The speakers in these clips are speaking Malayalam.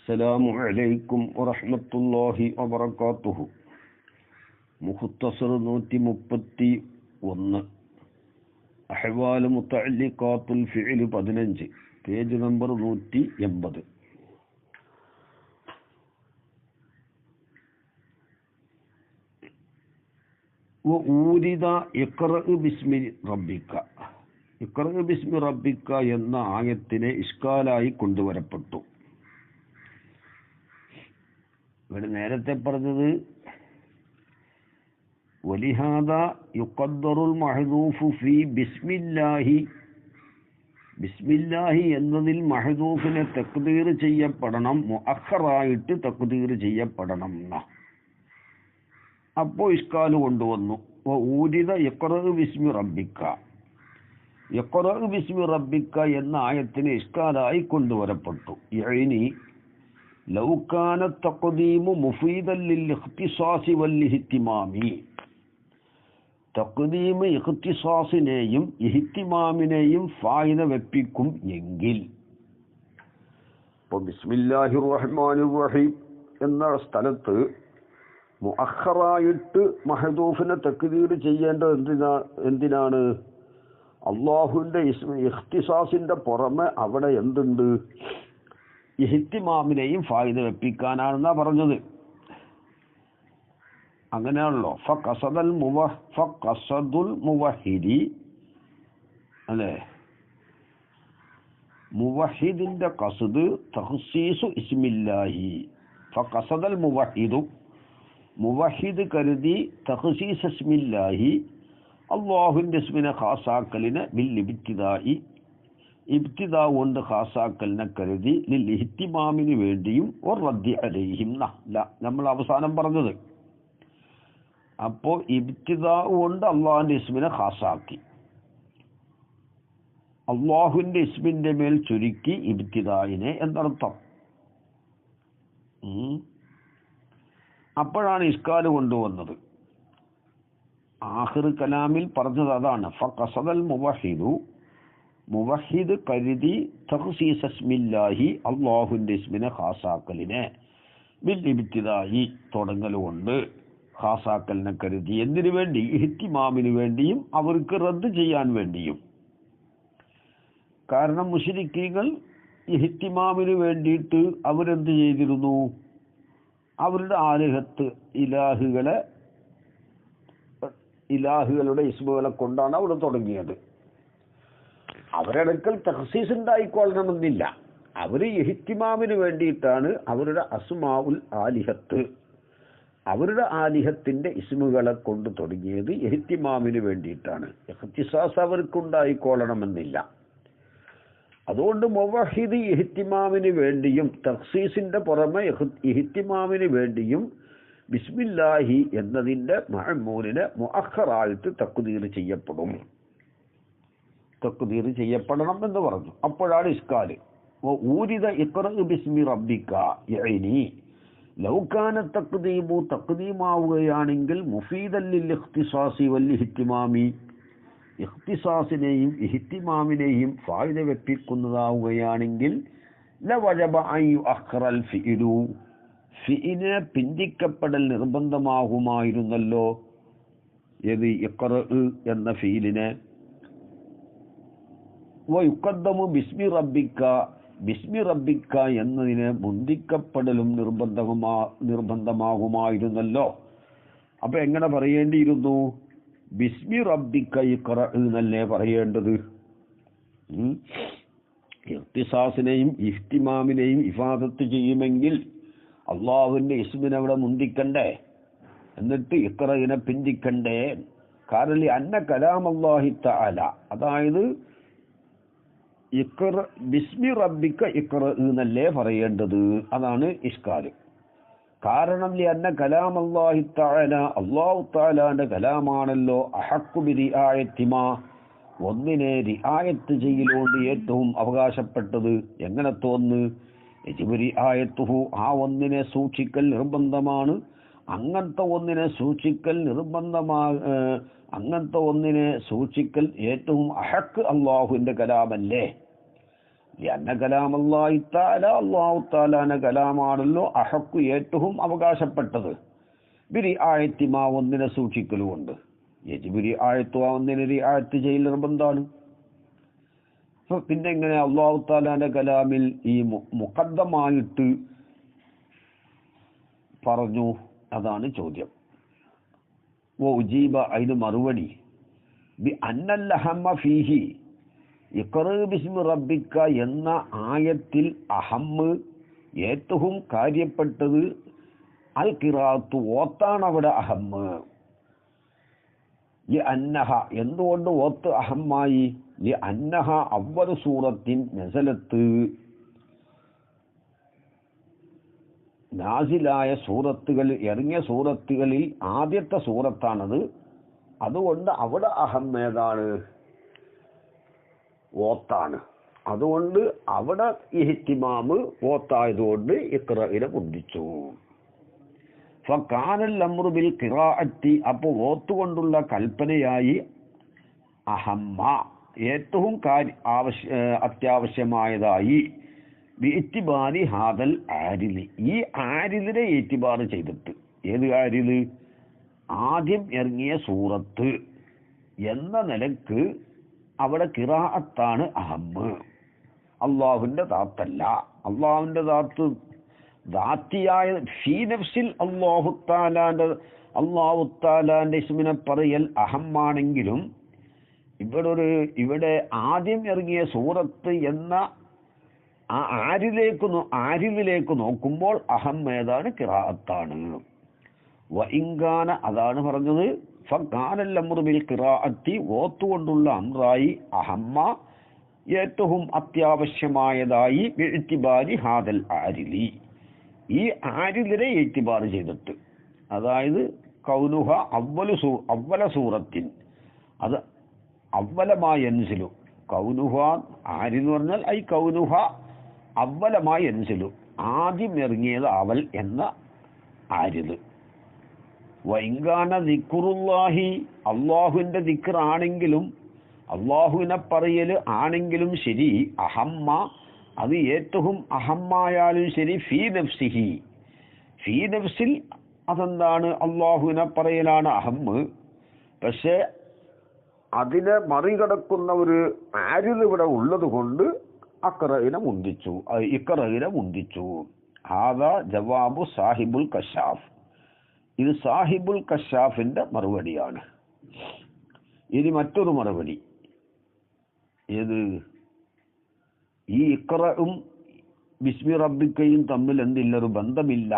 السلام عليكم ورحمة الله وبركاته. Muktsar 131 അഹ്വാൽ മുതഅല്ലിഖാത്തുൽ ഫിഅൽ 15 page number 180. وأورد اقرأ باسم ربك. ഇഖ്റഅ ബിസ്മി റബ്ബിക എന്ന ആയത്തിനെ ഇഷ്കാലായി കൊണ്ടുവരപ്പെട്ടു. ഇവിടെ നേരത്തെ പറഞ്ഞത് വലിഹാദാ യുഖദ്ദറുൽ മഹ്ദൂഫു ഫീ ബിസ്മില്ലാഹി. ബിസ്മില്ലാഹി എന്നതിൽ മഹ്ദൂഫിനെ തഖ്ദീർ ചെയ്യപ്പെടണം, മുഅഖറായിട്ട് തഖ്ദീർ ചെയ്യപ്പെടണം. അപ്പോൾ ഇഷ്കാൽ കൊണ്ടുവന്നു. വഊരിദ ഇഖ്റഅ ബിസ്മി റബ്ബിക. ഇഖ്റഅ ബിസ്മി റബ്ബിക എന്ന ആയത്തിന് ഇഷ്കാലായി കൊണ്ടുവരപ്പെട്ടു. യഅനി ലൗ കാന തഖ്ദീമു മുഫീദൻ ലിൽ ഇഖ്തിസാസി വൽ ഇഹ്തിമാമി. തഖ്ദീം ഇഖ്തിസാസിനെയും ഇഹ്തിമാമിനെയും ഫായിദ വെപ്പിക്കും എങ്കിൽ, ഇപ്പോൾ ബിസ്മില്ലാഹിർ റഹ്മാനിർ റഹീം എന്ന സ്ഥലത്ത് മുഅഖറായിട്ട് മഹ്ദൂഫിനെ തഖ്ദീർ ചെയ്യേണ്ടത് എന്തിനാണ്? അള്ളാഹുവിൻ്റെ ഇഖ്തിസാസിൻ്റെ പുറമെ അവിടെ എന്തുണ്ട്? ഇഹ്തിമാമിനെയും ഫായിദ വെപ്പിക്കാനാണെന്നാണ് പറഞ്ഞത്. അങ്ങനെയാണല്ലോ. ഫഖസദുൽ മുവഹിദി, അല്ലേ? മുവഹിദിന്റെ ഖസ്ദ് തഖ്സീസു ഇസ്മില്ലാഹി. ഫഖസദൽ മുവഹിദു, മുവഹിദ് കരുതി തഖ്സീസ് ഇസ്മില്ലാഹി, അള്ളാഹുവിൻ്റെ ഇസ്മിനെ ഖാസാക്കലിനെ ബിൽ ഇബ്തിദാഇ, ഇബ്തിദാ കൊണ്ട് ഖാസാക്കലിനെ കരുതി ലിൽ ഇഹ്തിമാമിന് വേണ്ടിയും റദ്ദി അലൈഹിം നമ്മൾ അവസാനം പറഞ്ഞത്. അപ്പോൾ ഇബ്തിദാ കൊണ്ട് അള്ളാഹുവിൻ്റെ ഇസ്മിനെ ഖാസാക്കി, അള്ളാഹുവിൻ്റെ ഇസ്മിൻ്റെ മേൽ ചുരുക്കി ഇബ്തിദായിനെ എന്നർത്ഥം. അപ്പോഴാണ് ഇഷ്കാൽ കൊണ്ടുവന്നത്. ആഖിർ കലാമിൽ പറഞ്ഞത് അതാണ്. ഫഖസദൽ മുവഹിദു, മുവഹിദ് കരുതി തഖ്സീസ് ഇസ്മില്ലാഹി, അല്ലാഹുവിൻ്റെ ഇസ്മിനെ ഖാസാക്കലിനെ ബിൽ ഇബ്തിദായി തുടങ്ങലുകൊണ്ട് ഖാസാക്കലിനെ കരുതി. എന്തിനു വേണ്ടി? ഇഹ്തിമാമിന് വേണ്ടിയും അവർക്ക് റദ്ദ് ചെയ്യാൻ വേണ്ടിയും. കാരണം മുശ്രിക്കീങ്ങൾ ഇഹ്തിമാമിന് വേണ്ടിയിട്ട് അവരെന്ത് ചെയ്തിരുന്നു? അവരുടെ ആലിഹത്ത് ഇലാഹുകളുടെ ഇസ്മുകളെ കൊണ്ടാണ് അവിടെ തുടങ്ങിയത്. അവരടുക്കൽ തഖ്സീസ് ഉണ്ടായിക്കൊള്ളണമെന്നില്ല. അവർ ഇഹ്തിമാമിന് വേണ്ടിയിട്ടാണ് അവരുടെ അസ്മാഉൽ ആലിഹത്ത്, അവരുടെ ആലിഹത്തിന്റെ ഇസ്മുകളെ കൊണ്ട് തുടങ്ങിയത്. ഇഹ്തിമാമിന് വേണ്ടിയിട്ടാണ്. ഇഖ്തിസാസ് അവർക്കുണ്ടായിക്കൊള്ളണമെന്നില്ല. അതുകൊണ്ട് മുവഹിദ് ഇഹ്തിമാമിന് വേണ്ടിയും തഖ്സീസിന്റെ പുറമെ ഇഹ്തിമാമിന് വേണ്ടിയും ബിസ്മില്ലാഹി എന്നതിൻ്റെ മഅ്മൂലിനെ മുഅഖറായിട്ട് തഖ്ദീർ ചെയ്യപ്പെടണം എന്ന് പറഞ്ഞു. അപ്പോഴാണ് ഇഷ്കാല്. ഊരിദ ഇഖ്റഅ ബിസ്മി റബ്ബിക യഅനി ലൗ കാന തഖ്ദീമു, തഖ്ദീമാവുകയാണെങ്കിൽ മുഫീദൻ ലിൽ ഇഖ്തിസാസി വൽ ഇഹ്തിമാമി, ഇഖ്തിസാസിനെയും ഇഹ്തിമാമിനെയും ഫായിദ വെപ്പിക്കുന്നതാവുകയാണെങ്കിൽ ലവജബ അൻ യുഅഖറൽ ഫിഇലു, ഫിഇനെ പിന്തിക്കപ്പെടൽ നിർബന്ധമാകുമായിരുന്നല്ലോ. ഏത്? ഇഖ്റഅ എന്ന ഫീലിനെ. വയുഖദ്ദമു ബിസ്മി റബ്ബിക, ബിസ്മി റബ്ബിക എന്നതിനെ മുന്തിക്കപ്പെടലും നിർബന്ധമാകുമായിരുന്നല്ലോ. അപ്പൊ എങ്ങനെ പറയേണ്ടിയിരുന്നു? ബിസ്മി റബ്ബിക ഇഖ്റഅ എന്നല്ലേ പറയേണ്ടത്. ഇഖ്തിസാസിനെയും ഇഹ്തിമാമിനെയും ഇഫാദത്ത് ചെയ്യുമെങ്കിൽ അള്ളാഹുവിൻ്റെ ഇസ്മിനെ അവിടെ മുന്തിക്കണ്ടേ, എന്നിട്ട് ഇഖ്റഇനെ പിന്തിക്കണ്ടേ? കാരണം അന്ന കലാം അല്ലാഹി തആല, അതായത് ബിസ്മി റബ്ബിക ഇഖ്റഅ എന്നല്ലേ പറയേണ്ടത്. അതാണ് ഇഷ്കാൽ. കാരണം അന്ന കലാം അല്ലാഹി തആല, അല്ലാഹു തആലാന്റെ കലാമാണല്ലോ. അഹഖു ബിറിആയത്തിമാ, ഒന്നിനെ റിആയത്ത് ചെയ്യലോണ്ട് ഏറ്റവും അവകാശപ്പെട്ടത്. എങ്ങനത്തെ ഒന്ന്? യജിബുരി ആയത്തുഹു, ആ ഒന്നിനെ സൂക്ഷിക്കൽ നിർബന്ധമാണ്. അങ്ങനത്തെ ഒന്നിനെ സൂക്ഷിക്കൽ ഏറ്റവും അഹക്ക് അള്ളാഹുവിൻ്റെ കലാമല്ലേ. അന്ന കലാം അല്ലാഹി തആല അല്ലാഹു തആലാന്റെ കലാമാണല്ലോ അഹക്കു ഏറ്റവും അവകാശപ്പെട്ടത് ബിരിആയത്തി മാ ഒന്നിനെ സൂക്ഷിക്കലുകൊണ്ട് യജിബിരി ആയത്തു ഒന്നിനെ റിആയത്ത് ചെയ്യൽ നിർബന്ധമാണ്. പിന്നെ എങ്ങനെ അല്ലാഹു തആലാന്റെ കലാമിൽ ഈ മുഖദ്ദമായിട്ട് പറഞ്ഞു? അതാണ് ചോദ്യം. ഉജീബ അതിന് മറുപടി ബി അന്നൽ അഹമ്മ ഫീഹി ഇഖ്റ ബിസ്മി റബ്ബിക എന്ന ആയത്തിൽ അഹമ്മ് ഏറ്റവും കാര്യപ്പെട്ടത് അൽ ഖിറാഅത്ത് ഓത്താണ് അവിടെ അഹമ്മ്. ലി അന്നഹ എന്തുകൊണ്ട് ഓത്ത് അഹമ്മായി? ലി അന്നഹ അവ്വൽ സൂറത്തിൻ നസലത്ത് നാസിലായ സൂറത്തുകളിൽ ഇറങ്ങിയ സൂറത്തുകളിൽ ആദ്യത്തെ സൂറത്താണത്. അതുകൊണ്ട് അവിടെ അഹമ്മേതാണ്? ഓത്താണ്. അതുകൊണ്ട് അവിടെ ഇഹ്തിമാമ് ഓത്തായതുകൊണ്ട് ഇഖ്റഇനെ മുന്തിച്ചു. ഫകാനൽ അംറു ബിൽ ഖിറാഅത്തി അപ്പോൾ ഓത്തുകൊണ്ടുള്ള കൽപ്പനയായി അഹമ്മ ഏറ്റവും അത്യാവശ്യമായതായി ബിഇത്തിബാരി ഹാദൽ ആരിലി ഈ ആരിലിനെ ഇത്തിബാർ ചെയ്തിട്ട്. ഏത് ആരില്? ആദ്യം ഇറങ്ങിയ സൂറത്ത് എന്ന നിലക്ക് അവിടെ ഖിറാഅത്താണ് അഹമ്മ്. അള്ളാഹുവിൻ്റെ ദാത്തല്ല. അള്ളാഹുവിൻ്റെ ദാത്തിയായ ഫീ നഫ്സിൽ അല്ലാഹു തആലാന്റെ ഇസ്മിനെ പറയൽ അഹമ്മാണെങ്കിലും ഇവിടെ ആദ്യം ഇറങ്ങിയ സൂറത്ത് എന്ന ആ ആരിലേക്ക് നോക്കുമ്പോൾ അഹമ്മേതാണ് ഖിറാഅത്താണ്. വഇൻകാന അതാണ് പറഞ്ഞത് ഫകാനൽ അംറു ബിൽ ഖിറാഅത്തി ഓത്തുകൊണ്ടുള്ള അംറായി അഹമ്മ ഏറ്റവും അത്യാവശ്യമായതായി ബിഇത്തിബാരി ഹാദൽ ആരിലി ഈ ആരിലിനെ ഇത്തിബാർ ചെയ്തിട്ട്. അതായത് കൗനുഹ അവ്വല സൂറത്തിൻ അത് അവ്വലമായി എൻസിലു കൗനുഹ ആരിന്ന് പറഞ്ഞാൽ ഐ കൗനുഹ അവ്വലമായി എൻസിലു ആദ്യം ഇറങ്ങിയത് അവൽ എന്ന ആരിത്. വൈങ്കാന ദിക്റുല്ലാഹി അള്ളാഹുവിൻ്റെ ദിക്ർ ആണെങ്കിലും അള്ളാഹുവിനെ പറയൽ ആണെങ്കിലും ശരി അഹമ്മ അത് ഏറ്റവും അഹമ്മായാലും ശരി ഫീ നഫ്സിഹി ഫീ നഫ്സിൽ അതെന്താണ്? അള്ളാഹുവിനെ പറയലാണ് അഹമ്മ്. പക്ഷേ അതിനെ മറികടക്കുന്ന ഒരു ആരിത് ഇവിടെ ഉള്ളത് കൊണ്ട് ഇഖ്റഇനെ മുന്തിച്ചു. ഹാദാ ജവാബു സാഹിബുൽ കശാഫ്. ഇത് സാഹിബുൽ കശാഫിന്റെ മറുപടിയാണ്. ഇനി മറ്റൊരു മറുപടി. ഏത്? ഈ ഇഖ്റഉം ബിസ്മി റബ്ബിക്കയും തമ്മിൽ എന്തില്ലൊരു ബന്ധമില്ല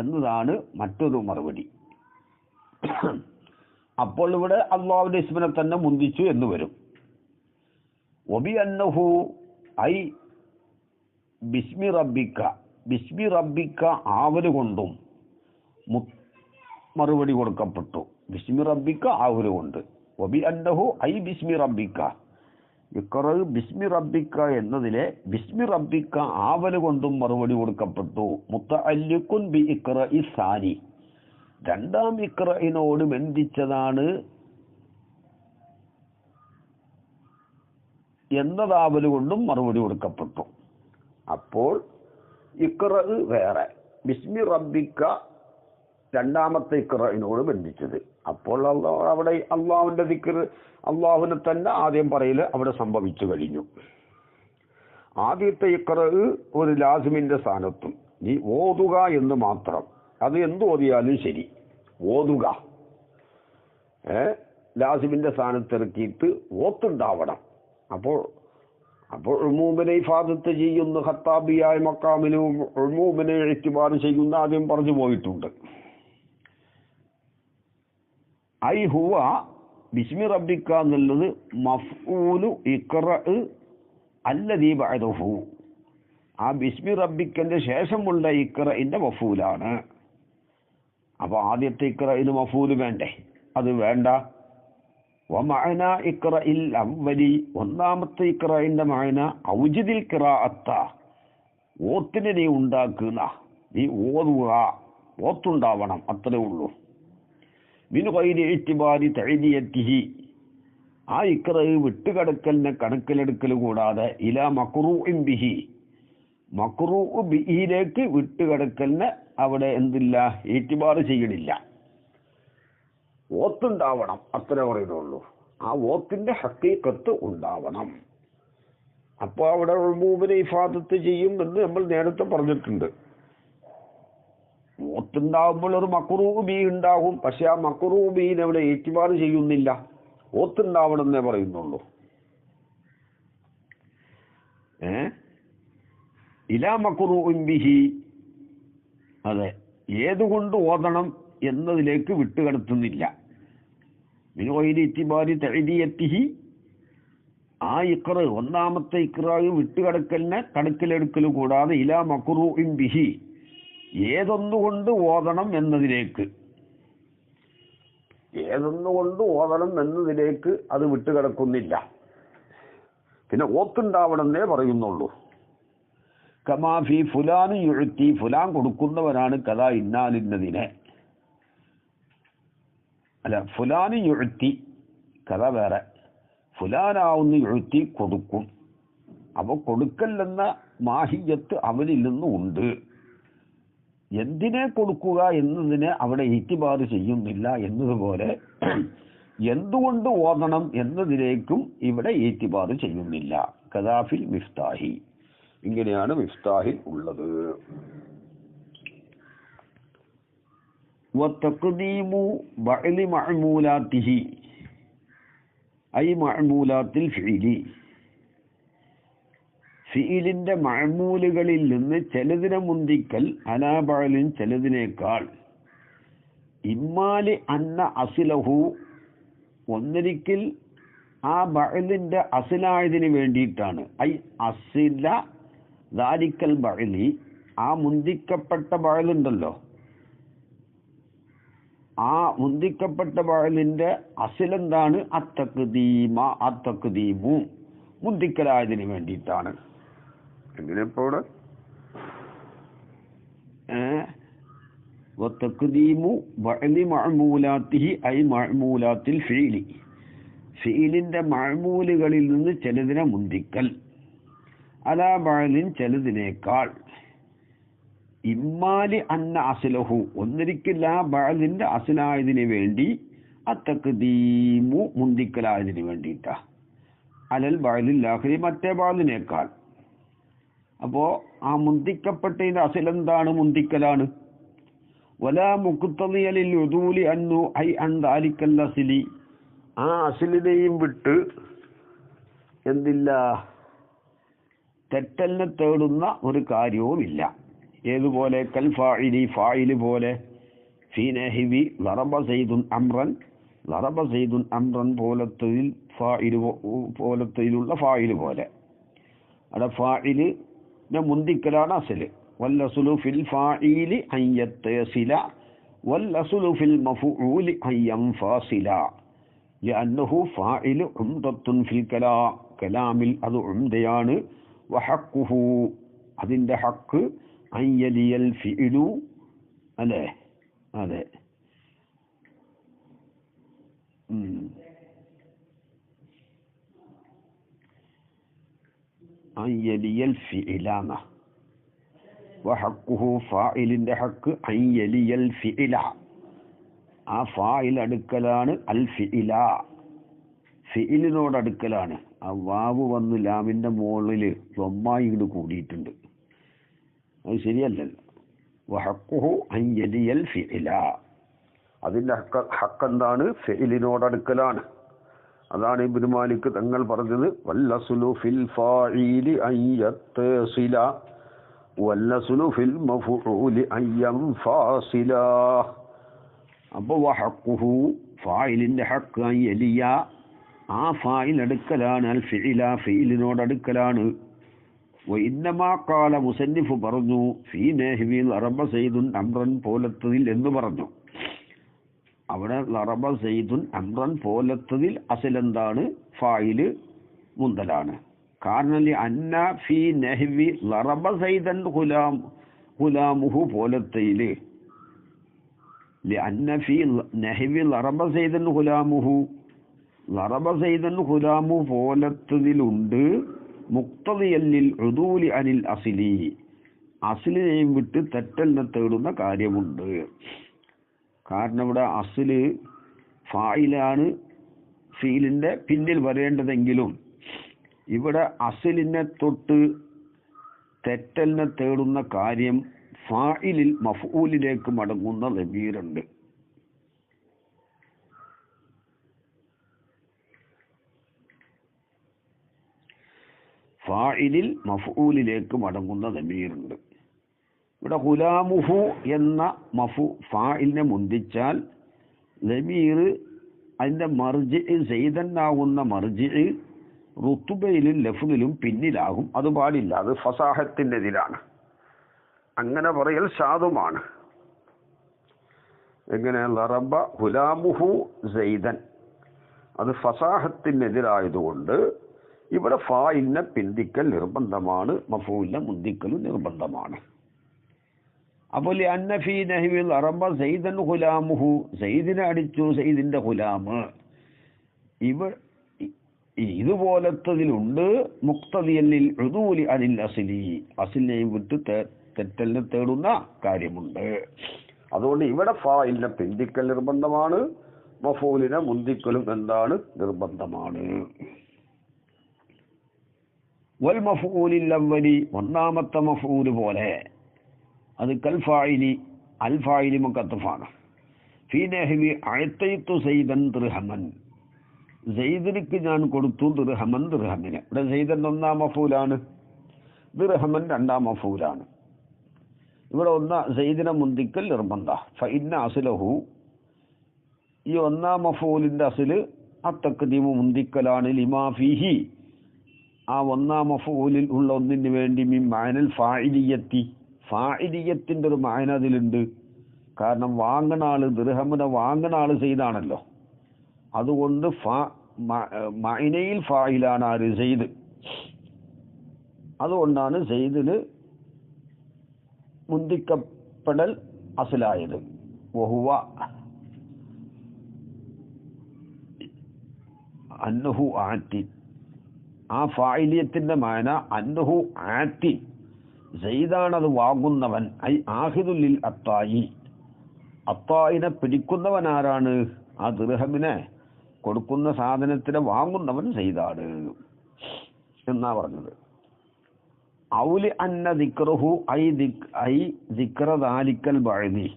എന്നതാണ് മറ്റൊരു മറുപടി. അപ്പോൾ ഇവിടെ അള്ളാഹുവിന്റെ ഇസ്മിനെ തന്നെ മുന്തിച്ചു എന്ന് വരും. വബി അന്നഹു ഐ ബിസ്മി റബ്ബിക്ക ആവല് കൊണ്ടും മറുപടി കൊടുക്കപ്പെട്ടു. ബിസ്മി റബ്ബിക്ക ആവല് കൊണ്ട്. വബി അന്നഹു ഐ ബിസ്മി റബ്ബിക്ക ഇഖ്റ ബിസ്മി റബ്ബിക്ക എന്നതിലെ ബിസ്മി റബ്ബിക്ക ആവല് കൊണ്ടും മറുപടി കൊടുക്കപ്പെട്ടു. മുത്തഅല്ലിഖുൻ ബി ഇഖ്റഇ സാനി രണ്ടാം ഇഖ്റഇനോട് ബന്ധിച്ചതാണ് എന്നതാവല് കൊണ്ടും മറുപടി കൊടുക്കപ്പെട്ടു. അപ്പോൾ ഇഖ്റ വേറെ, ബിസ്മി റബ്ബിക്ക രണ്ടാമത്തെ ഇഖ്റഇനോട് ബന്ധിച്ചത്. അപ്പോൾ അവിടെ അള്ളാഹുവിൻ്റെ ദിക്ർ അള്ളാഹുവിനെ തന്നെ ആദ്യം പറയൽ അവിടെ സംഭവിച്ചു കഴിഞ്ഞു. ആദ്യത്തെ ഇഖ്റ ഒരു ലാസിമിന്റെ സ്ഥാനത്തും നീ ഓതുക എന്ന് മാത്രം. അത് എന്ത് ഓതിയാലും ശരി ഓതുക. ലാസിമിന്റെ സ്ഥാനത്തിറക്കിയിട്ട് ഓത്തുണ്ടാവണം. അപ്പോൾ ഉമൂമിനെ ഇഫാദത്ത് ചെയ്യുന്ന ഖത്താബിയായ മക്കാമിലും ഉമൂമിനെ ഇത്തിബാർ ചെയ്യുന്ന ആദ്യം പറഞ്ഞു പോയിട്ടുണ്ട്. ഐ ഹുവ ബിസ്മി റബ്ബിക്ക എന്നുള്ളത് മഫ്ഊലു ഇഖ്റ അല്ലദീ ബഅദഹു ആ ബിസ്മി റബ്ബിക്കന്റെ ശേഷമുള്ള ഇഖ്റഇന്റെ മഫ്ഊലാണ്. അപ്പോൾ ആദ്യത്തെ ഇഖ്റഇന് മഫ്ഊൽ വേണ്ടേ? അത് വേണ്ട. വമഅന ഇഖ്റഇൽ അവ്വലി ഒന്നാമത്തെ ഇഖ്റഇന്റെ മഅന ഔജിദിൽ ഖിറാഅത്ത ഓത്തിനെ നീ ഉണ്ടാക്കുക, നീ ഓതുക, ഓത്തുണ്ടാവണം, അത്രേ ഉള്ളൂ. മിൻ ഗൈരി ഇത്തിബാരി തഅദിയതിഹി ആ ഇക്റ വിട്ടുകിടക്കലിനെ കണക്കിലെടുക്കൽ കൂടാതെ ഇലാ മക്റൂഇൻ ബിഹി മക്റൂ ബിഹിയിലേക്ക് വിട്ടുകിടക്കലിനെ അവിടെ എന്തില്ല ഈറ്റിബാർ ചെയ്യണില്ല. ഓത്തുണ്ടാവണം, അത്രേ പറയുന്നുള്ളൂ. ആ ഓത്തിന്റെ ഹഖീഖത്ത് ഉണ്ടാവണം. അപ്പോൾ അവിടെ ഉമൂമിനെ ഇഫാദത്ത് ചെയ്യും എന്ന് നമ്മൾ നേരത്തെ പറഞ്ഞിട്ടുണ്ട്. ഓത്തുണ്ടാവുമ്പോൾ ഒരു മക്റൂ ബി ഉണ്ടാകും, പക്ഷെ ആ മക്റൂ ബീനെ അവിടെ ഈറ്റിബാർ ചെയ്യുന്നില്ല. ഓത്തുണ്ടാവണം എന്നേ പറയുന്നുള്ളൂ. ഇലാ മക്റൂഇൻ ബിഹി, അതെ, ഏതുകൊണ്ട് ഓതണം എന്നതിലേക്ക് വിട്ടുകിടത്തുന്നില്ല. മിൻ ഗൈരി ഇത്തിബാരി തഅദിയത്തിഹി, ആ ഇഖ്റ ഒന്നാമത്തെ ഇഖ്റാവ് വിട്ടുകിടക്കലിനെ കണക്കിലെടുക്കൽ കൂടാതെ ഇലാ മക്റൂഇൻ ബിഹി ഏതൊന്നുകൊണ്ട് ഓതണം എന്നതിലേക്ക് അത് വിട്ടുകിടക്കുന്നില്ല. പിന്നെ ഓത്തുണ്ടാവണമെന്നേ പറയുന്നുള്ളൂ. കമാഫി ഫുലാൻ യുഴ്ത്തി, ഫുലാൻ കൊടുക്കുന്നവനാണ് കഥ ഇന്നാലിന്നതിനെ, അല്ല ഫുലാൻ യുഴ്ത്തി കഥ വേറെ, ഫുലാനാവുന്ന യുഴ്ത്തി കൊടുക്കും. അപ്പോൾ കൊടുക്കൽ എന്ന മാഹിയത്ത് അവനിൽ നിന്നും ഉണ്ട്. എന്തിനെ കൊടുക്കുക എന്നതിനെ അവിടെ ഈറ്റിബാർ ചെയ്യുന്നില്ല എന്നതുപോലെ എന്തുകൊണ്ട് ഓതണം എന്നതിലേക്കും ഇവിടെ ഈറ്റിബാർ ചെയ്യുന്നില്ല. കദാഫിൽ മിഫ്താഹി, ഇങ്ങനെയാണ് മിഫ്താഹിൽ ഉള്ളത്. വതഖ്ദീമു ബഅലി മഅമൂലാത്തിഹി ഐ മഅമൂലാത്തിൽ ഫിഇലി, ഫിഇലിന്റെ മഅമൂലുകളിൽ നിന്ന് ചിലതിനെ മുന്തിക്കൽ അലാ ബഅലിൻ ചിലതിനേക്കാൾ, ഇമ്മാലി അന്ന അസ്ലഹു ഒന്നിരിക്കൽ ആ ബഅലിന്റെ അസ്ലായതിന് വേണ്ടിയിട്ടാണ്. ഐ അസ്ല ദാലിക്കൽ ബഅലി, ആ മുന്തിക്കപ്പെട്ട ബഅലുണ്ടല്ലോ, ആ മുന്തിക്കപ്പെട്ട ബഅലിന്റെ അസ്ലെന്താണ്? അത്തഖ്ദീമു മുന്തിക്കലായതിന് വേണ്ടിയിട്ടാണ്. എങ്ങനെ ഇപ്പോൾ വതഖ്ദീമു ബഅലി മഅമൂലാത്തിഹി ഐ മഅമൂലാത്തിൽ ഫിഇലി, ഫിഇലിന്റെ മഅമൂലുകളിൽ നിന്ന് ചിലതിനെ മുന്തിക്കൽ അലാ ബഅലിൻ ചിലതിനേക്കാൾ, ഇമ്മാലി അന്ന അസ്ലഹു ഒന്നിരിക്കില്ല ബഅലിന്റെ അസ്ലായതിന് വേണ്ടി, അത്തഖ്ദീമു മുന്തിക്കലായതിന് വേണ്ടിയിട്ടാ, അലൽ ബഅലിൽ ആഖിരി മറ്റേ ബഅലിനേക്കാൾ. അപ്പോ ആ മുന്തിക്കപ്പെട്ടതിന്റെ അസ്ലെന്താണ്? മുന്തിക്കലാണ്. വലാ മുഖ്തദിയ ലിൽ ഉദൂലി അന്നു ഐ അൻ ദാലിക്കൽ അസ്ലി, ആ അസ്ലിനെയും വിട്ട് എന്തില്ല, തെറ്റലിനെ തേടുന്ന ഒരു കാര്യവുമില്ല. ഏതുപോലെ? കൽ ഫാഇലി, ഫാഇല് പോലെ, ഫീ നഹ്വി ളറബ സൈദുൻ അംറൻ, ളറബ സൈദുൻ അംറൻ പോലത്തതിൽ ഫാഇല് പോലത്തതിലുള്ള ഫാഇല് പോലെ, അവിടെ ഫാഇലിനെ മുന്തിക്കലാണ് അസ്ല്. വല്ലസ്ലു ഫിൽ ഫാഇലി അൻ യത്തസില വല്ലസ്ലു ഫിൽ മഫ്ഊലി അൻ യൻഫസില ലഅന്നഹു ഫാഇലു ഉംദത്തുൻ ഫിൽ കലാമിൽ അത് ഉംദയാണ്. വഹഖുഹു അതിന്റെ ഹക്ക് അൻ യലിയൽ ഫിഇലു, അല്ലേ? അതെ, അൻ യലിയൽ ഫിഇലാന, വഹഖുഹു ഫാഇലിന്റെ ഹക്ക് അൻ യലിയൽ ഫിഇല, ആ ഫാഇൽ അടുക്കലാണ്. അൽ ഫിഇല ഫിഇലിനോട് അടുക്കലാണ്. ആ വാവ് വന്ന് ലാമിന്റെ മുകളില് ളമ്മായി ഇങ്ങോട്ട് കൂടിയിട്ടുണ്ട്, അത് ശരിയല്ലല്ലോ. വഹഖുഹു അൻ യലിയൽ ഫിഇല, അതിന്റെ ഹക്ക് എന്താണ്? ഫിഇലിനോട് അടുക്കലാണ്. അതാണ് ഇബ്നു മാലിക് തങ്ങൾ പറഞ്ഞത്, വല്ലസ്ലു ഫിൽ ഫാഇലി അൻ യത്തസില വല്ലസ്ലു ഫിൽ മഫ്ഊലി അൻ യൻഫസില. അപ്പോൾ വഹഖുഹു ഫാഇലിന്റെ ഹക്ക് അൻ യലിയ, ആ ഫാഇൽ അടുക്കലാണ്. അൽ ഫിഇല ഫിഇലിനോട് അടുക്കലാണ്. വഇന്നമാ ഖാല മുസന്നിഫ് പറഞ്ഞു, ഫീ നഹ്വി ളറബ സൈദുൻ അംറൻ പോലത്തതിൽ എന്ന് പറഞ്ഞു. അവിടെ ളറബ സൈദുൻ അംറൻ പോലത്തതിൽ അസലെന്താണ്? ഫാഇല് മുന്തലാണ്. കാരണം അന്ന ഫീ നഹ്വി ളറബ സൈദൻ ഗുലാമുഹു പോലത്തയില്, അന്ന ഫീ നഹ്വി ളറബ സൈദൻ ഗുലാമുഹു ലറബ സൈദൻ ഗുലാമു പോലത്തതിലുണ്ട് മുക്തദിയല്ലിൽ ഉദൂലി അനിൽ അസിലി, അസിലിനെയും വിട്ട് തെറ്റലിനെ തേടുന്ന കാര്യമുണ്ട്. കാരണം ഇവിടെ അസില് ഫായിലാണ് ഫീലിന്റെ പിന്നിൽ വരേണ്ടതെങ്കിലും ഇവിടെ അസിലിനെ തൊട്ട് തെറ്റലിനെ തേടുന്ന കാര്യം ഫായിലിൽ മഫ്ഊലിലേക്ക് മടങ്ങുന്ന ലമീറുണ്ട്. ഫായിലിൽ മഫ്ഊലിലേക്ക് മടങ്ങുന്ന ലമീറുണ്ട്. ഇവിടെ ഗുലാമുഹു എന്ന ഫായിലിനെ മുന്തിച്ചാൽ ലമീർ അതിന്റെ മർജി സെയ്തന്നാകുന്ന മർജി റുത്തുബയിലും ലഫ്ലിലും പിന്നിലാകും. അത് പാടില്ല, അത് ഫസാഹത്തിനെതിരാണ്. അങ്ങനെ പറയൽ ഷാദുമാണ്. എങ്ങനെ? ലറബ ഗുലാമുഹു സെയ്തൻ, അത് ഫസാഹത്തിനെതിരായതുകൊണ്ട് ഇവിടെ ഫായിലിനെ പിന്തിക്കൽ നിർബന്ധമാണ്, മഫൂലിനെ മുന്തിക്കലും നിർബന്ധമാണ്. അപ്പോൾ അന്നഫി നഹ്വിൽ ലറബ സെയ്തൻ ഗുലാമുഹു, സെയ്ദിനെ അടിച്ചു സെയ്ദിന്റെ ഗുലാമ്, ഇതുപോലത്തതിലുണ്ട് മുക്തദിയല്ലിൽ ഉദൂലി അനിൽ അസിലി, അസിലിനെയും വിട്ട് തെറ്റലിനെ തേടുന്ന കാര്യമുണ്ട്. അതുകൊണ്ട് ഇവിടെ ഫായിലിനെ പിന്തിക്കൽ നിർബന്ധമാണ്, മഫൂലിനെ മുന്തിക്കലും എന്താണ്? നിർബന്ധമാണ്. വൽ മഫ്ഊലിൽ അവ്വലി, ഒന്നാമത്തെ മഫ്ഊൽ പോലെ, അത് കൽ ഫായിലി അൽ ഫായിലി മുഖത്തഫാണ്. ഫീ നഹ്വി അഅതൈതു സൈദൻ ദിർഹമൻ, സെയ്ദിനിക്ക് ഞാൻ കൊടുത്തു ദിർഹമൻ, ദിർഹമിന്. ഇവിടെ സെയ്ദൻ ഒന്നാം മഫൂലാണ്, ദിർഹമൻ രണ്ടാം മഫൂലാണ്. ഇവിടെ സെയ്ദിനെ മുന്തിക്കൽ നിർബന്ധ. ഫഇന്ന അസ്ലഹു, ഈ ഒന്നാം മഫൂലിന്റെ അസ്ല് അത്തഖ്ദീമു മുന്തിക്കലാണ്. ലിമാ ഫീഹി, ആ ഒന്നാം മഫൂലിൽ ഉള്ള ഒന്നിന് വേണ്ടി മിൻ മഅനൽ ഫാഇലിയത്തി, ഫാഇലിയത്തിന്റെ ഒരു മഅന അതിലുണ്ട്. കാരണം വാങ്ങണ ആള്, ദിർഹമിനെ വാങ്ങണ ആള് സെയ്ദാണല്ലോ. അതുകൊണ്ട് മഅനയിൽ ഫായിലാണ് ആര്? സെയ്ദ്. അതുകൊണ്ടാണ് സെയ്ദിന് മുന്തിക്കപ്പെടൽ അസ്ലായത്. വഹുവ അന്നഹു ആറ്റി, ആ ഫായിലിയത്തിന്റെ മഅന അന്നഹു ആറ്റി, സെയ്ദാണത് വാങ്ങുന്നവൻ. ഐ ആഹിദുൽ അത്തായി, അത്തായിനെ പിടിക്കുന്നവൻ ആരാണ്? ആ ദിർഹമിനെ കൊടുക്കുന്ന സാധനത്തിനെ വാങ്ങുന്നവൻ സെയ്ദാണ് എന്നാ പറഞ്ഞത്. ഔലി അന്ന ദിക്റുഹു ഐ ദിക്റ ദാലിക്കൽ ബഅദി,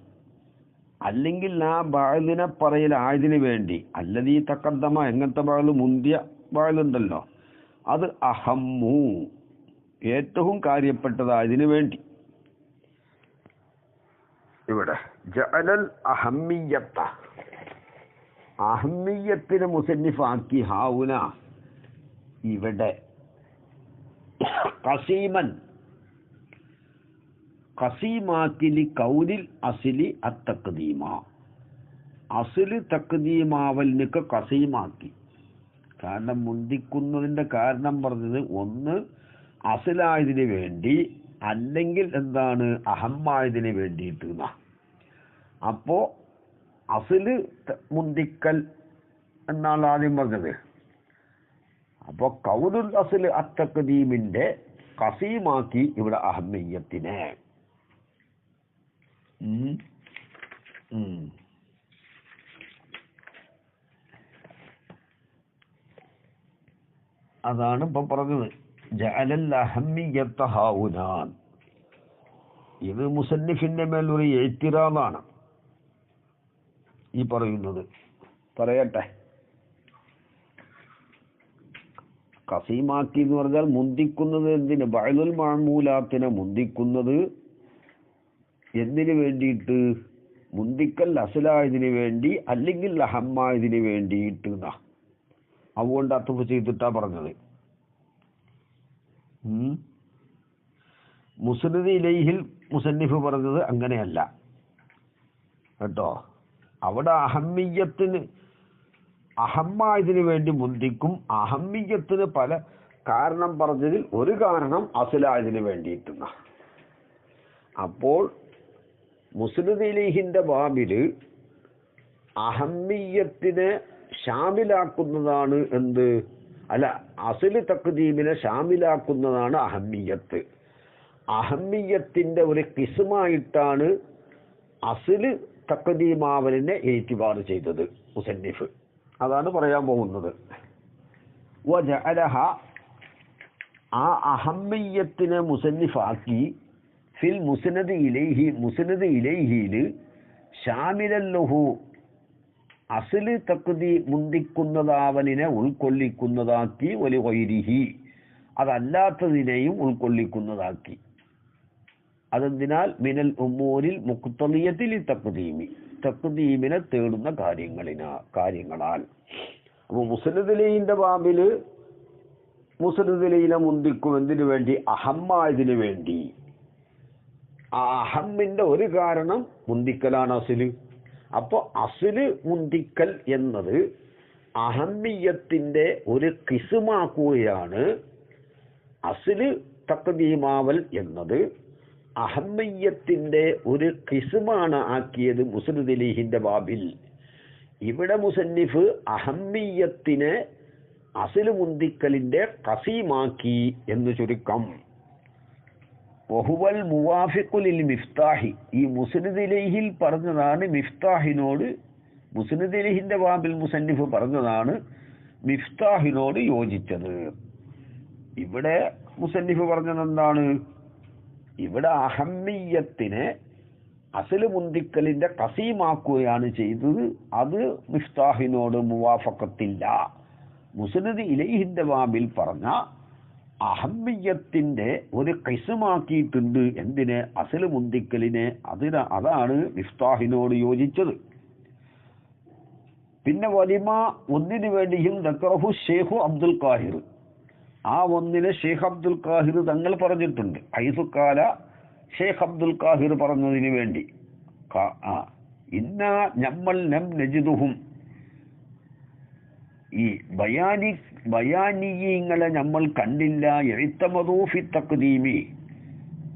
അല്ലെങ്കിൽ ആ ബഅദിനെ പറയൽ ആയതിനു വേണ്ടി. അല്ലദീ തഖദ്ദമ, എങ്ങനത്തെ ബഅദ്? മുന്തിയ ബഅദുണ്ടല്ലോ, അത് അഹമ്മു, ഏറ്റവും കാര്യപ്പെട്ടതായതിനു വേണ്ടി. ഇവിടെ ജഅലൽ അഹമ്മിയത്ത, അഹമ്മിയത്തിന് മുസന്നിഫാക്കി ഹാവുന ഇവിടെ ഖസീമൻ, ഖസീമാക്കിലി കൗലിൽ അസ്ലി അത്തഖ്ദീമ, അസ്ല് തഖ്ദീമാവലിനൊക്കെ ഖസീമാക്കി. കാരണം മുന്തിക്കുന്നതിന്റെ കാരണം പറഞ്ഞത് ഒന്ന് അസ്ലായതിന് വേണ്ടി, അല്ലെങ്കിൽ എന്താണ് അഹമ്മായതിന് വേണ്ടിയിട്ട്. അപ്പോ അസ്ല് മുന്തിക്കൽ എന്നാണ് ആദ്യം പറഞ്ഞത്. അപ്പൊ കൗലുൽ അസ്ല് അത്തഖ്ദീമിന്റെ ഖസീമാക്കി ഇവിടെ അഹമ്മിയത്തിനെ. അതാണ് ഇപ്പൊ പറഞ്ഞത്. ജഅലൽ അഹമ്മിയത്ത ഹൗനാൻ, ഇത് മുസന്നിഫിന്റെ മേലൊരു ഇഅ്തിറാദാണ് ഈ പറയുന്നത്. പറയട്ടെ, ഖസീമാക്കി എന്ന് പറഞ്ഞാൽ മുന്തിക്കുന്നത് എന്തിന്? ബഅദുൽ മഅമൂലാത്തിനെ മുന്തിക്കുന്നത് എന്തിനു വേണ്ടിയിട്ട്? മുന്തിക്കൽ അസ്ലായതിന് വേണ്ടി, അല്ലെങ്കിൽ അഹമ്മായതിന് വേണ്ടിയിട്ട്. അതുകൊണ്ട് അത്തുഫ് ചെയ്തിട്ടാ പറഞ്ഞത്. മുസ്നദ് ഇലൈഹിൽ മുസന്നിഫ് പറഞ്ഞത് അങ്ങനെയല്ല കേട്ടോ. അവിടെ അഹമ്മിയത്തിന്, അഹമ്മായതിന് വേണ്ടി മുന്തിക്കും. അഹമ്മിയത്തിന് പല കാരണം പറഞ്ഞതിൽ ഒരു കാരണം അസ്ലായതിന് വേണ്ടിയിട്ടുന്ന. അപ്പോൾ മുസ്നദ് ഇലൈഹിന്റെ ബാബില് അഹമ്മിയത്തിനെ ഷാമിലാക്കുന്നതാണ് എന്ത്, അല്ല അസ്ല് തഖ്ദീമിനെ ഷാമിലാക്കുന്നതാണ് അഹമ്മിയത്ത്. അഹമ്മിയത്തിന്റെ ഒരു കിസ്മായിട്ടാണ് അസ്ല് തഖ്ദീമാവലിനെ ഇഅ്തിബാർ ചെയ്തത് മുസന്നിഫ്. അതാണ് പറയാൻ പോകുന്നത്. വജഅലഹ, ആ അഹമ്മിയത്തിനെ മുസന്നിഫാക്കി ഫിൽ മുസ്നദ് ഇലൈഹി, മുസ്നദ് ഇലൈഹിയിൽ ഷാമിലല്ലഹു, അസ്ല് തഖ്ദീം മുന്തിക്കുന്നതാവലിനെ ഉൾക്കൊള്ളിക്കുന്നതാക്കി, വലി ഗൈരിഹി, അതല്ലാത്തതിനെയും ഉൾക്കൊള്ളിക്കുന്നതാക്കി. അതെന്തിനാൽ മിനൽ ഉമൂരിൽ മുഖ്തലിയത്തിൽ തഖ്ദീമി, തഖ്ദീമിനെ തേടുന്ന കാര്യങ്ങളാൽ. അപ്പോൾ മുസ്നദിലെ ബാബില് മുസ്നദിലെ മുന്തിക്കും എന്തിനു വേണ്ടി? അഹമ്മായതിനു വേണ്ടി. ആ അഹമ്മിന്റെ ഒരു കാരണം മുന്തിക്കലാണ് അസ്ല്. അപ്പോൾ അസ്ല് മുന്തിക്കൽ എന്നത് അഹമ്മിയത്തിന്റെ ഒരു കിസ്മാക്കുകയാണ്. അസ്ല് തഖ്ദീമാവൽ എന്നത് അഹമ്മിയത്തിന്റെ ഒരു കിസ്മാണ് ആക്കിയത് മുസ്നദിന്റെ ബാബിൽ. ഇവിടെ മുസന്നിഫ് അഹമ്മിയത്തിനെ അസ്ല് മുന്തിക്കലിന്റെ ഖസീമാക്കി എന്ന് ചുരുക്കം. വഹുവൽ മുവാഫിഖു ലിൽ മിഫ്താഹി, ഈ മുസ്നദ് ഇലൈഹിൽ പറഞ്ഞതാണ് മിഫ്താഹിനോട്, മുസ്നദ് ഇലൈഹിന്റെ ബാബിൽ മുസന്നിഫ് പറഞ്ഞതാണ് മിഫ്താഹിനോട് യോജിച്ചത്. ഇവിടെ മുസന്നിഫ് പറഞ്ഞത് എന്താണ്? ഇവിടെ അഹമ്മിയത്തിനെ അസ്ല് മുന്തിക്കലിന്റെ ഖസീമാക്കുകയാണ് ചെയ്തത്. അത് മിഫ്താഹിനോട് മുവാഫഖത്തില്ല. മുസ്നദ് ഇലൈഹിന്റെ ബാബിൽ പറഞ്ഞ അഹമ്മിയത്തിന്റെ ഒരു ഖിസ്മാക്കിയിട്ടുണ്ട്. എന്തിനെ? അസ്ല് മുന്തിക്കലിനെ. അതാണ് മിഫ്താഹിനോട് യോജിച്ചത്. പിന്നെ വലിമ, ഒന്നിനു വേണ്ടിയും ദക്കറഹു ഷെയ്ഖു അബ്ദുൽ ഖാഹിർ, ആ ഒന്നിനെ ഷെയ്ഖ് അബ്ദുൽ ഖാഹിർ തങ്ങൾ പറഞ്ഞിട്ടുണ്ട്. ഹൈസുക്കാല ഷെയ്ഖ് അബ്ദുൽ ഖാഹിർ പറഞ്ഞതിന് വേണ്ടി, ഇന്നാ ഞമ്മൾ ലം നജിദുഹും, ഈ ബയാനിയങ്ങളെ നമ്മൾ കണ്ടില്ല. എഴുത്തമദൂ ഫി തഖ്ദീമി,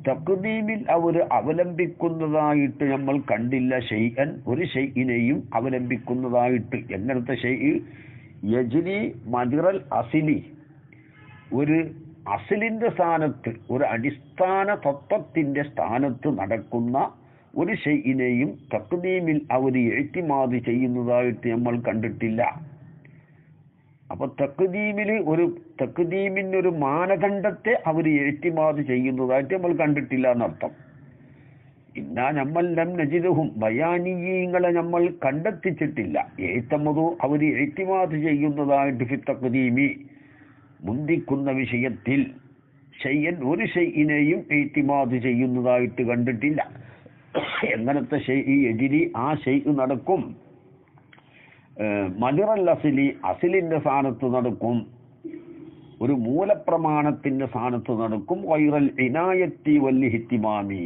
തഖ്ദീമിൽ അവർ അവലംബിക്കുന്നതായിട്ട് നമ്മൾ കണ്ടില്ല. ഷൈഅൻ, ഒരു ഷൈഇനെയും അവലംബിക്കുന്നതായിട്ട്. എങ്ങനത്തെ ഷൈഇ? യജ്രി മജ്റൽ അസ്ലി, ഒരു അസ്ലിന്റെ സ്ഥാനത്ത്, ഒരു അടിസ്ഥാന തത്വത്തിന്റെ സ്ഥാനത്ത് നടക്കുന്ന ഒരു ഷൈഇനെയും തഖ്ദീമിൽ അവർ ഇഅ്തിമാദ് ചെയ്യുന്നതായിട്ട് നമ്മൾ കണ്ടിട്ടില്ല. അപ്പൊ തഖ്ദീമിനൊരു മാനദണ്ഡത്തെ അവർ ഇഅ്തിമാദ് ചെയ്യുന്നതായിട്ട് നമ്മൾ കണ്ടിട്ടില്ല എന്നർത്ഥം. ഇന്നാ നമ്മൾ ലം നജിദുഹും, ബയാനിയങ്ങളെ നമ്മൾ കണ്ടെത്തിച്ചിട്ടില്ല. എഴുത്തമതു, അവർ ഇഅ്തിമാദ് ചെയ്യുന്നതായിട്ട് ഫി തഖ്ദീമി, മുന്തിക്കുന്ന വിഷയത്തിൽ ഷൈഅൻ, ഒരു ഷൈഇനെയും ഇഅ്തിമാദ് ചെയ്യുന്നതായിട്ട് കണ്ടിട്ടില്ല. എങ്ങനത്തെ ഷൈഇ? യജ്രി, ആ ഷൈഇ നടക്കും. മജ്റൽ അസ്ലി, അസ്ലിന്റെ സ്ഥാനത്ത് നടക്കും. ഒരു മൂലപ്രമാണത്തിന്റെ സ്ഥാനത്ത് നടക്കും. ഗൈറൽ ഇനായത്തി വൽ ഇഹ്തിമാമി,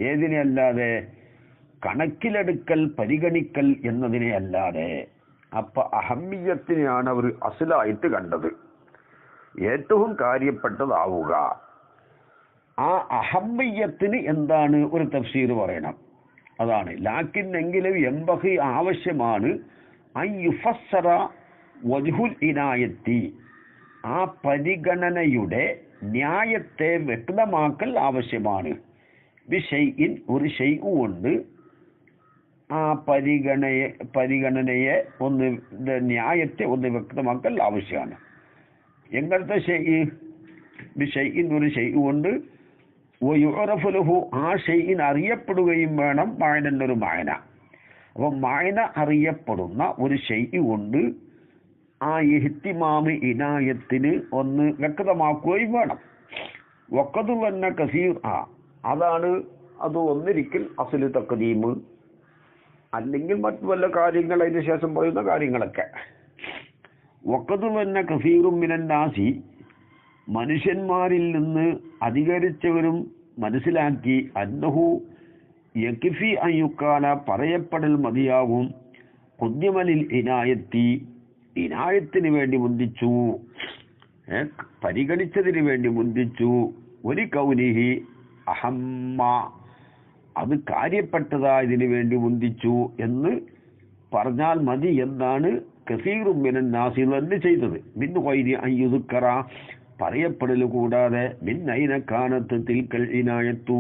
ഏതിനെ അല്ലാതെ? കണക്കിലെടുക്കൽ, പരിഗണിക്കൽ എന്നതിനെ അല്ലാതെ. അപ്പൊ അഹമ്മിയത്തിനെയാണ് അവർ അസ്ലായിട്ട് കണ്ടത്, ഏറ്റവും കാര്യപ്പെട്ടതാവുക. ആ അഹമ്മിയത്തിന് എന്താണ് ഒരു തഫ്സീർ പറയണം. അതാണ് ലാക്കിൻ, എങ്കിലും എംബഹി, ആവശ്യമാണ്, അയ്യുഫസ്സറ വജ്ഹുൽ ഇനായത്തി, ആ പരിഗണനയുടെ ന്യായത്തെ വ്യക്തമാക്കൽ ആവശ്യമാണ്. ബിശൈഇൻ, ഒരു ഷൈഉ കൊണ്ട് ആ പരിഗണനയെ ഒന്ന്, ന്യായത്തെ ഒന്ന് വ്യക്തമാക്കൽ ആവശ്യമാണ്. എങ്ങനത്തെ ഷൈഇ? ബിശൈഇൻ, ഒരു ഷൈഉ കൊണ്ട്. വയുഅറഫു ലഹു, ആ ഷൈഇൻ അറിയപ്പെടുകയും വേണം. മഅനൻ, ഒരു മഅന. അപ്പൊ മഅന അറിയപ്പെടുന്ന ഒരു ഷൈഇ കൊണ്ട് ആ ഇഹ്തിമാമ്, ഇനായത്തിന് ഒന്ന് വ്യക്തമാക്കുകയും വേണം. വഖദു വന്ന കസീർ, അതാണ് അത് ഒന്നിരിക്കൽ അസ്ല് തഖ്ദീം, അല്ലെങ്കിൽ മറ്റു വല്ല കാര്യങ്ങൾ അതിന് ശേഷം പറയുന്ന കാര്യങ്ങളൊക്കെ. വഖദു വന്ന കസീറും മിനൻ നാസി, മനുഷ്യന്മാരിൽ നിന്ന് അധികരിച്ചവരും മനസ്സിലാക്കി, അന്നഹു യക്ഫി അയ്യുക്കാല, പറയപ്പെടൽ മതിയാകും. ഖുദ്യമലിൽ ഇനായത്തി, ഇനായത്തിന് വേണ്ടി മുന്തിച്ചു, പരിഗണിച്ചതിന് വേണ്ടി മുന്തിച്ചു. ഒരു കൗനിഹി അഹമ്മ, അത് കാര്യപ്പെട്ടതായതിനു വേണ്ടി മുന്തിച്ചു എന്ന് പറഞ്ഞാൽ മതി എന്നാണ് കസീറും മിനൻ നാസി തന്നെ ചെയ്തത് മിൻ ഗൈരി അൻ യുദ്കറ പറയപ്പെടൽ കൂടാതെ മിൻ ഐന കാനത്ത് തിൽക്കൽ ഇനായത്തു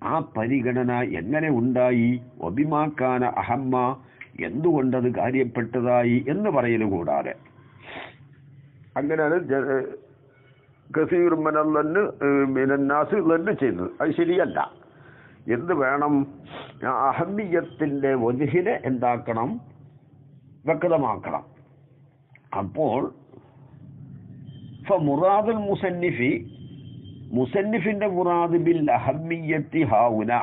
ആ പരിഗണന എങ്ങനെ ഉണ്ടായി ഒബിമാക്കാന അഹമ്മ എന്തുകൊണ്ടത് കാര്യപ്പെട്ടതായി എന്ന് പറയൽ കൂടാതെ അങ്ങനെയാണ് കസീർ മിനന്നാസ് തന്നെ ചെയ്തത്. അത് ശരിയല്ല. എന്ത് വേണം? അഹമ്മിയത്തിന്റെ വജ്ഹിനെ എന്താക്കണം? വ്യക്തമാക്കണം. അപ്പോൾ മുറാദുൽ മുസന്നിഫി മുസന്നിഫിന്റെ മുറാദ് ബിൽ അഹമ്മിയത്തി ഹാവുന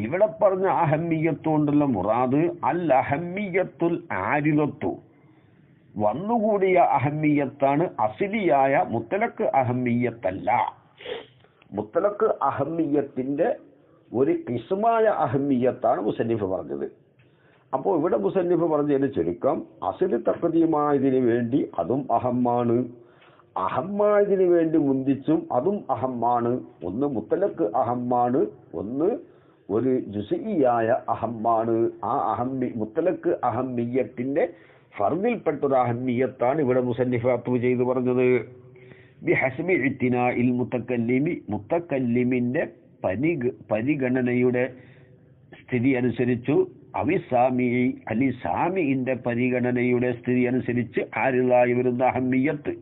ഇവിടെ പറഞ്ഞ അഹമ്മിയത്ത് കൊണ്ടുള്ള മുറാദ് അൽ അഹമ്മിയത്തുൽ ആരിദത്തു വന്നുകൂടിയ അഹമ്മിയത്താണ്, അസിലിയായ മുത്തലക്ക് അഹമ്മിയത്തല്ല. മുത്തലക്ക് അഹമ്മിയത്തിന്റെ ഒരു കിസ്മായ അഹമ്മിയത്താണ് മുസന്നിഫ് പറഞ്ഞത്. അപ്പോൾ ഇവിടെ മുസന്നിഫ് പറഞ്ഞതിന് ചുരുക്കം അസില് തഖദീമായതിനു വേണ്ടി അതും അഹമ്മാണ്, അഹമ്മായതിനു വേണ്ടി മുന്തിച്ചും അതും അഹമ്മാണ്. ഒന്ന് മുത്തലക്ക് അഹമ്മാണ്, ഒന്ന് ഒരു ജുസിയായ അഹമ്മാണ്. ആ മുത്തലക്ക് അഹമ്മിയത്തിന്റെ ഫർദിൽപ്പെട്ടൊരു അഹമ്മിയത്താണ് ഇവിടെ മുസന്നിഫ് അത്വ ചെയ്തു പറഞ്ഞത്. ബിഹസ്ബി ഇത്തിനാഇൽ മുത്തക്കല്ലിമി മുത്തക്കല്ലിമിന്റെ പരിഗണനയുടെ സ്ഥിതി അനുസരിച്ചു അവിസാമി അലി സാമിന്റെ പരിഗണനയുടെ സ്ഥിതി അനുസരിച്ച് ആരിലായി വരുന്ന അഹമ്മിയത്ത്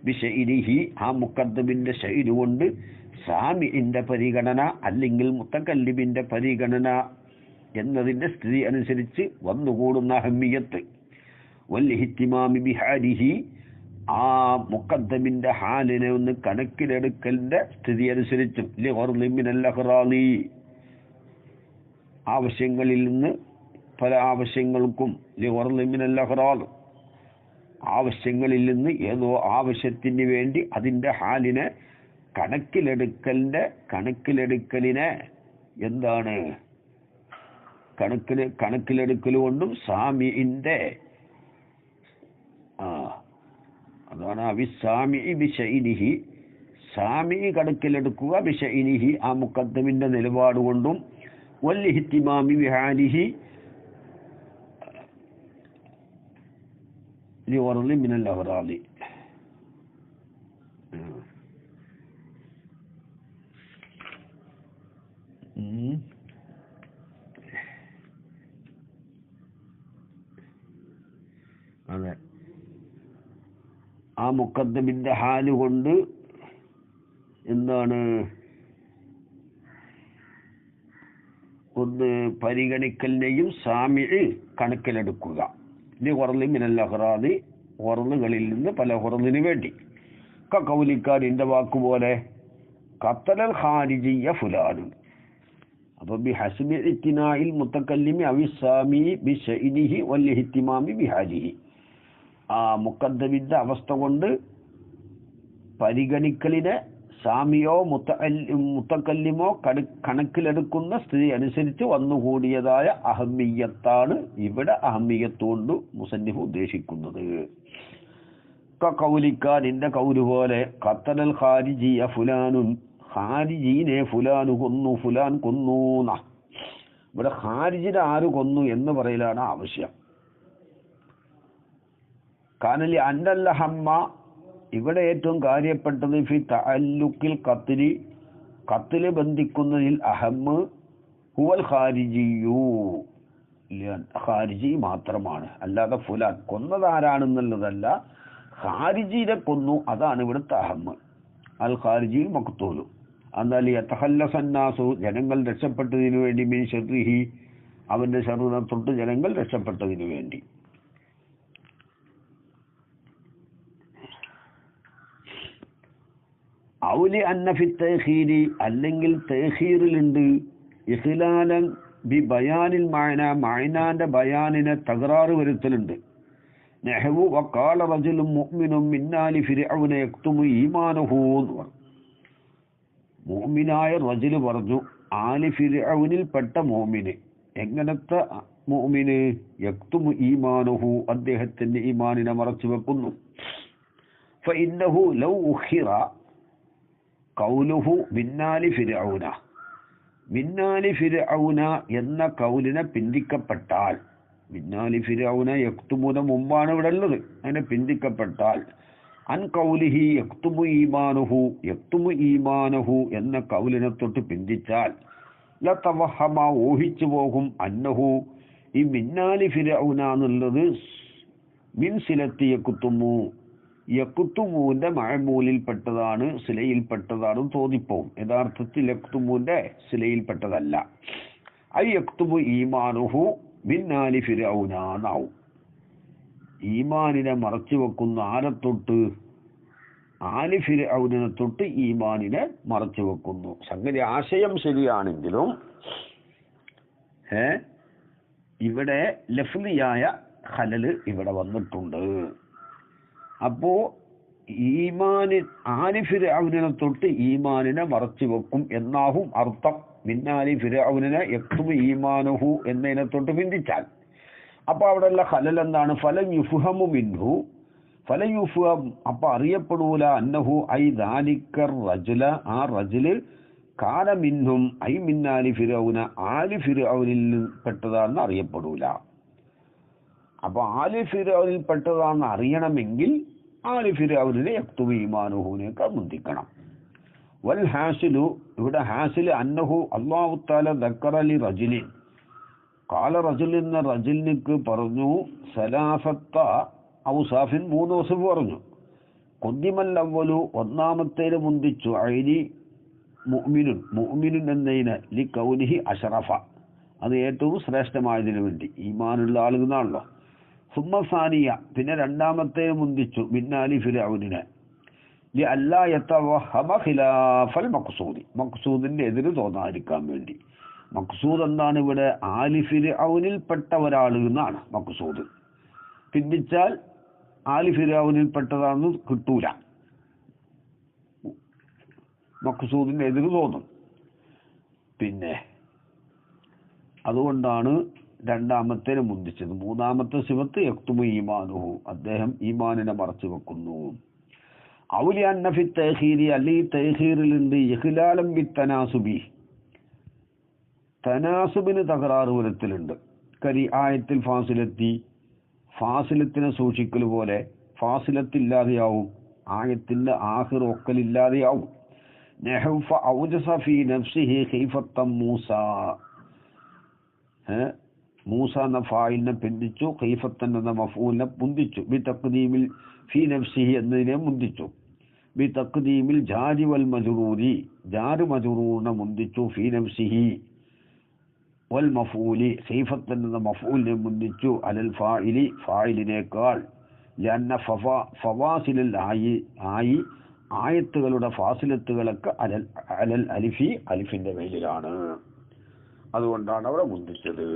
ബിശൈരിഹി ആ മുഖദ്ദമിന്റെ ശൈലി കൊണ്ട് സാമിന്റെ പരിഗണന അല്ലെങ്കിൽ മുത്തക്കല്ലിമിന്റെ പരിഗണന എന്നതിന്റെ സ്ഥിതി അനുസരിച്ച് വന്നുകൂടുന്ന അഹമ്മിയത്ത് വല്ലിഹിത്തിമാമി ബിഹാരിഹി ആ മുഖദ്ദമിന്റെ ഹാലിനെ ഒന്ന് കണക്കിലെടുക്കലിന്റെ സ്ഥിതി അനുസരിച്ചും ലിഗർലിമിനല്ലഹ്റാലി ആവശ്യങ്ങളിൽ നിന്ന് പല ആവശ്യങ്ങൾക്കും ലിഗർലിമിനല്ലഹ്റാൽ ആവശ്യങ്ങളിൽ നിന്ന് ഏതോ ആവശ്യത്തിന് വേണ്ടി അതിന്റെ ഹാലിനെ കണക്കിലെടുക്കലിനെ എന്താണ് കണക്കിലെടുക്കൽ കൊണ്ടും സാമിന്റെ അതാണ് അവിസാമി ബിശൈനിഹി സാമി കണക്കിലെടുക്കുക ബിശൈനിഹി ആ മുഖദ്ദമിന്റെ നിലപാട് കൊണ്ടും വല്ലിഹിത്തിമാമി ബിഹാലിഹി ലിഗർലി മിനൽ അഗ്റാലി അതെ ആ മുഖദ്ദമിന്റെ ഹാല് കൊണ്ട് എന്താണ് ഒന്ന് പരിഗണിക്കലിനെയും സാമിഇ കണക്കിലെടുക്കുക ലിഗർലി മിനൽ അഗ്റാദി ഹുറലുകളിൽ നിന്ന് പല ഹുറലിന് വേണ്ടി കൗലിക്കാരിന്റെ വാക്കുപോലെ ഖത്തലൽ ഖാരിജിയ ഫുലാനും. അപ്പൊ ബിഹസ്ബി ഇത്തിനാഇൽ മുത്തക്കല്ലിമി അവിസാമി ബിശൈനിഹി വല്ലിഹിത്തിമാമി ബിഹാലിഹി ആ മുഖദ്ദമിന്റെ അവസ്ഥ കൊണ്ട് പരിഗണിക്കലിനെ സാമിയോ മുത്തക്കല്ലിമോ കണക്കിലെടുക്കുന്ന സ്ഥിതി അനുസരിച്ച് വന്നുകൂടിയതായ അഹമ്മിയത്താണ് ഇവിടെ അഹമ്മിയത്തുകൊണ്ട് മുസന്നിഫ് ഉദ്ദേശിക്കുന്നത്. കൗലിക്കാനിന്റെ കൗല് പോലെ ഖത്തലൽ ഖാരിജിയ ഫുലാനുൻ ഖാരിജീനെ ഫുലാനു കൊന്നു ഫുലാൻ കൊന്നു. ഇവിടെ ഖാരിജിനെ ആര് കൊന്നു എന്ന് പറയലാണ് ആവശ്യം. കാനലി അന്നല്ലഹമ്മ ഇവിടെ ഏറ്റവും കാര്യപ്പെട്ടത് ഫി തഅല്ലുഖിൽ ഖത്ല് ബന്ധിക്കുന്നതിൽ അഹമ്മ് ഹുവൽ ഖാരിജിയു ഖാരിജി മാത്രമാണ്, അല്ലാതെ ഫുലാൻ കൊന്നതാരാണെന്നുള്ളതല്ല. ഖാരിജിനെ കൊന്നു അതാണ് ഇവിടുത്തെ അഹമ്മ്. അൽ ഖാരിജി മഖ്തൂലു എന്നാൽ യതഖല്ലസന്നാസു ജനങ്ങൾ രക്ഷപ്പെട്ടതിനു വേണ്ടി മിൻ ശർരിഹി അവന്റെ ശർറിനെ തൊട്ട് ജനങ്ങൾ രക്ഷപ്പെട്ടതിനു വേണ്ടി. ഔലി അന്ന ഫി തഖീരി അല്ലെങ്കിൽ തഖീറിലുണ്ട് ഇഖ്ലാലൻ ബി ബയാനിൽ മഅനാന്റെ ബയാനിനെ തകരാറ് വരുത്തലുണ്ട്. നഹ്വു വഖാല റജുലുൻ മുഅ്മിനുൻ മിന്നാലി ഫിർഔന യക്തുമു ഈമാനഹു. മുഅ്മിനായ റജുൽ പറഞ്ഞു ആലി ഫിർഔനിൽ പെട്ട മുഅ്മിന്. എങ്ങനത്തെ മുഅ്മിന്? യക്തുമു ഈമാനഹു അദ്ദേഹത്തിന്റെ ഈമാനിനെ മറച്ചു വെക്കുന്നു. ഫഇന്നഹു ലൗ ഉഖിറ ഖൗലുഹു മിന്നാലി ഫിർഔന എന്ന കൗലിനെ പിന്തിക്കപ്പെട്ടാൽ മിന്നാലി ഫിരൗന യക്തുമുന മുമ്പാണ് ഇവിടെ ഉള്ളത്. അങ്ങനെ പിന്തിക്കപ്പെട്ടാൽ അൻ കൗലിഹി യക്തുമു ഈമാനഹു എന്ന കൗലിനെ തൊട്ട് പിന്തിച്ചാൽ ലതവഹമ ഊഹിച്ചു പോകും അന്നഹു ഈ മിന്നാലി ഫിരൗന എന്നുള്ളത് മിൻ സിലത്തി യക്കുത്തുമുവിന്റെ മഅമൂലിൽപ്പെട്ടതാണ്, സിലയിൽപ്പെട്ടതാണ് തോന്നിപ്പോവും. യഥാർത്ഥത്തിൽ യക്തുമുവിന്റെ സിലയിൽപ്പെട്ടതല്ല. ഐ യക്തുമു ഈമാനുഹു മിന്നാലി ഫിരൗന എന്നാവും. ഈമാനിനെ മറച്ചു വെക്കുന്ന ആരെ തൊട്ട്? ആലി ഫിരൗനെ തൊട്ട് ഈമാനിനെ മറച്ചു വെക്കുന്നു. സംഗതി ആശയം ശരിയാണെങ്കിലും ഇവിടെ ലഫ്ലിയായ ഖലല് ഇവിടെ വന്നിട്ടുണ്ട്. അപ്പോ ആലി ഫിരൗനെ തൊട്ട് ഈമാനിനെ മറച്ചു വെക്കും എന്നാവും അർത്ഥം. മിന്നാലി ഫിരൗനെ യക്തുമു ഈമാനുഹു എന്നതിനെ തൊട്ട് പിന്തിച്ചാൽ അപ്പൊ അവിടെയുള്ള ഖലൽ എന്താണ്? ഫലം യുഫ്ഹമു മിൻഹു ഫലം യുഫ്ഹം, അപ്പൊ അറിയപ്പെടൂല അന്നഹു ഐ ദാലിക്കർ റജുല, ആ റജുല് കാന മിൻഹും ഐ മിന്നാലി ഫിരൗന, ആലി ഫിരൗനിൽ പെട്ടതാണെന്ന് അറിയപ്പെടൂല. അപ്പൊ ആലി ഫിരൗനിൽ പെട്ടതാണെന്ന് അറിയണമെങ്കിൽ ആലി ഫിരൗനിനെ യക്തുമു ഈമാനുഹുവിനേക്കാൾ മുന്തിക്കണം. വൽ ഹാസിലു, ഇവിടെ ഹാസിൽ അന്നഹു അല്ലാഹു തആല ദക്കറ ലി റജുലിൻ, ഖാല റജുൽ എന്ന റജുലിനിക്ക് പറഞ്ഞു സലാസത്ത ഔസാഫിൻ, 3 വസഫ് പറഞ്ഞു. ഖുദ്ദിമൽ അവ്വലു, ഒന്നാമത്തേന് മുന്തിച്ചു, ഐനി മുഅ്മിനുൻ എന്നതിന് ലി കൗനിഹി അഷ്റഫ, അത് ഏറ്റവും ശ്രേഷ്ഠമായതിനു വേണ്ടി, ഈമാനുള്ള ആളുകളാണല്ലോ. സുമ്മ സാനിയ, പിന്നെ രണ്ടാമത്തേന് മുന്തിച്ചു മിന്നാലി ഫിരൗനിനെ ലി അല്ലാ യതവഹമ ഖിലാഫൽ മഖ്സൂദി, മഖ്സൂദിന്റെ എതിര് തോന്നാതിരിക്കാൻ വേണ്ടി. മഖ്സൂദ് എന്താണ് ഇവിടെ? ആലി ഫിർഔനിൽപ്പെട്ട ഒരാൾ എന്നാണ് മഖ്സൂദ്. പിന്തിച്ചാൽ ആലി ഫിർഔനിൽപ്പെട്ടതാണെന്ന് കിട്ടൂല, മഖ്സൂദിന്റെ എതിര് തോന്നും. പിന്നെ അതുകൊണ്ടാണ് രണ്ടാമത്തേന് മുന്തിച്ചത്. മൂന്നാമത്തെ സിഫത്ത് യക്തുമു ഈമാനുഹു, അദ്ദേഹം ഈമാനിനെ മറച്ചു വെക്കുന്നു. ഔലി അന്നഫി തഅഖീരി, അല്ലി തഅഖീറിലുണ്ട് ഇഖ്ലാലം ബി തനാസുബി, തനാസുബിന് തകരാറ് വരത്തിലുണ്ട്. കരി ആയത്തിൽ ഫാസിലത്തി, ഫാസിലത്തിനെ സൂക്ഷിക്കൽ പോലെ ഫാസിലത്തില്ലാതെയാവും, ആയത്തിന്റെ ആഖിർ ഒക്കലില്ലാതെയാവും. നഹു ഫഔജസ ഫീ നഫ്സിഹി ഖൈഫത്തം മൂസ, മൂസ എന്ന ഫായിലിനെ പിന്തിച്ചു, ഖൈഫത്തൻ എന്ന മഫ്ഊലിനെ മുന്തിച്ചു. ബി തഖ്ദീമിൽ ഫീ നഫ്സിഹി എന്നതിനെ മുന്തിച്ചു. ബി തഖ്ദീമിൽ ജാരി വൽ മജ്റൂരി, ജാറ് മജ്റൂറിനെ മുന്തിച്ചു. ഫീ നഫ്സിഹി വൽ മഫ്ഊലി, ഖൈഫത്തൻ എന്ന മഫ്ഊലിനെ മുന്തിച്ചു. അലൽ ഫായിലി, ഫായിലിനേക്കാൾ. ലഅന്ന ഫവാസിലൽ ആയി, ആയത്തുകളുടെ ഫാസിലത്തുകളൊക്കെ അലൽ അലിഫി, അലിഫിന്റെ മേലിലാണ്, അതുകൊണ്ടാണ് അവിടെ മുന്തിച്ചത്.